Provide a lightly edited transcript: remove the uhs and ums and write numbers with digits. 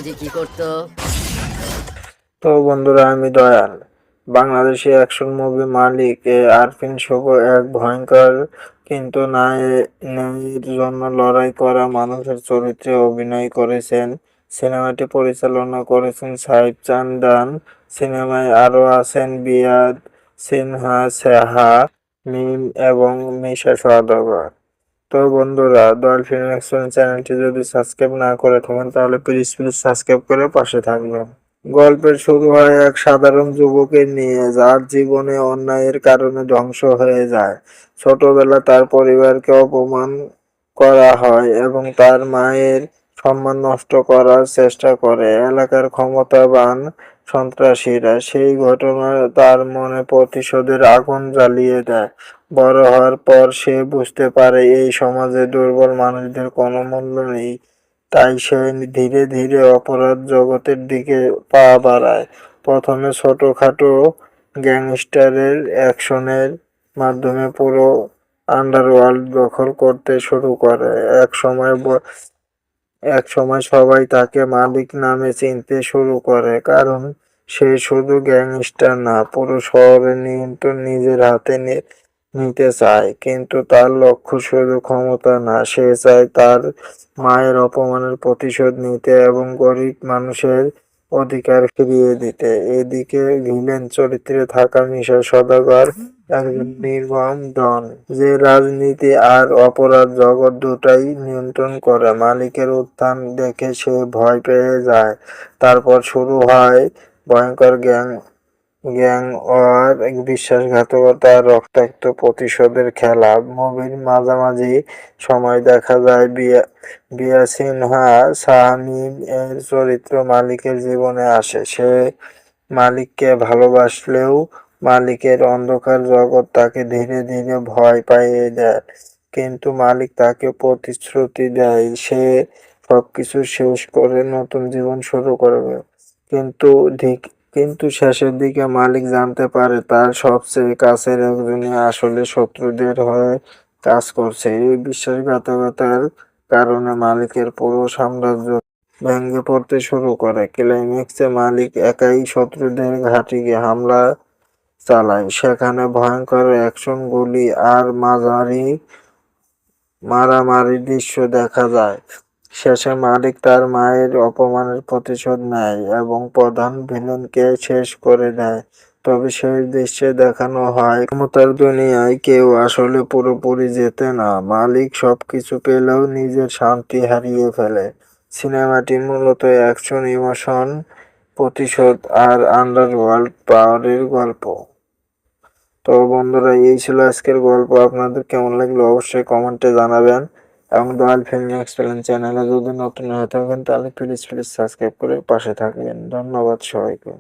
যে কি করতো। তো বন্ধুরা, আমি দয়াল। বাংলাদেশি অ্যাকশন মুভি মালিক আরফিন শুভ এক ভয়ঙ্কর কিন্তু ন্যায়ের জন্য লড়াই করা মানুষের চরিত্রে অভিনয় করেছেন। সিনেমাটি পরিচালনা করেছেন সাইফ চান্দান। সিনেমায় আরও আছেন বিয়াদ সিনহা, সেহা মিম এবং মিশা সওদাগর। তো বন্ধুরা, দয়াল ফিল্ম অ্যাকশন চ্যানেলটি যদি সাবস্ক্রাইব না করে থাকেন তাহলে প্লিজ সাবস্ক্রাইব করে পাশে থাকবেন। গল্পের শুরু হয় এক সাধারণ যুবকের নিয়ে, যার জীবনে অন্যায়ের কারণে ধ্বংস হয়ে যায়। ছোটবেলা তার পরিবারকে অপমান করা হয় এবং তার মায়ের সম্মান নষ্ট করার চেষ্টা করে এলাকার ক্ষমতাবান সন্ত্রাসীরা। সেই ঘটনা তার মনে প্রতিশোধের আগুন জ্বালিয়ে দেয়। বড় হওয়ার পর সে বুঝতে পারে এই সমাজে দুর্বল মানুষদের কোনো মূল্য নেই। তাই সে ধীরে ধীরে অপরাধ জগতের দিকে পা বাড়ায়। প্রথমে ছোটখাটো গ্যাংস্টারের অ্যাকশনের মাধ্যমে পুরো আন্ডারওয়ার্ল্ড দখল করতে শুরু করে। এক সময় সবাই তাকে মালিক নামে চিনতে শুরু করে, কারণ সে শুধু গ্যাংস্টার না, পুরো শহরের নিয়ন্ত্রণ নিজের হাতে নিতে চায়। কিন্তু তার লক্ষ্য শুধু ক্ষমতা না, সে চায় তার মায়ের অপমানের প্রতিশোধ নিতে এবং গরিব মানুষের অধিকার ফিরিয়ে দিতে। এদিকে ভিলেন চরিত্রে থাকা মিশা সওদাগর একজন নির্মম ডন, যে রাজনীতি আর অপরাধ জগৎ দুটাই নিয়ন্ত্রণ করে। মালিকের উত্থান দেখে সে ভয় পেয়ে যায়। তারপর শুরু হয় ভয়ঙ্কর গ্যাং ওয়ার, বিশ্বাসঘাতকতা আর রক্তাক্ত প্রতিশোধের খেলা। মুভির মাঝামাঝি সময় দেখা যায় বিয়া সিনহা শাহমিম এর চরিত্র মালিকের জীবনে আসে। সে মালিককে ভালোবাসলেও মালিকের অন্ধকার জগৎ তাকে ধীরে ধীরে ভয় পাইয়ে দেয়। কিন্তু মালিক তাকে প্রতিশ্রুতি দেয় সে সবকিছু শেষ করে নতুন জীবন শুরু করবে। কিন্তু কিন্তু শেষের দিকে মালিক জানতে পারে তার সবচেয়ে কাছের একজনই আসলে শত্রুদের হয়ে কাজ করছে। এই বিশ্বাসঘাতকতার কারণে মালিকের পুরো সাম্রাজ্য ভেঙে পড়তে শুরু করে। ক্লাইম্যাক্সে মালিক একাই শত্রুদের ঘাঁটিতে হামলা চালায়। সেখানে ভয়ঙ্কর অ্যাকশন, গুলি আর মারামারির দৃশ্য দেখা যায়। শেষে মালিক তার মায়ের অপমানের প্রতিশোধ নেয় এবং প্রধান ভিলেনকে শেষ করে দেয়। তবে শেষ দৃশ্যে দেখানো হয় ক্ষমতার দুনিয়ায় কেউ আসলে পুরোপুরি জেতে না। মালিক সবকিছু পেলেও নিজের শান্তি হারিয়ে ফেলে। সিনেমাটি মূলত অ্যাকশন, ইমোশন, প্রতিশোধ আর আন্ডারওয়ার্ল্ড পাওয়ারের গল্প। তো বন্ধুরা, এই ছিল আজকের গল্প। আপনাদের কেমন লাগলো অবশ্যই কমেন্টে জানাবেন। এবং দয়াল ফিল্ম এক্সপ্লেন চ্যানেলে যদি নতুন হয়ে থাকেন তাহলে প্লিজ সাবস্ক্রাইব করে পাশে থাকবেন। ধন্যবাদ সবাইকে।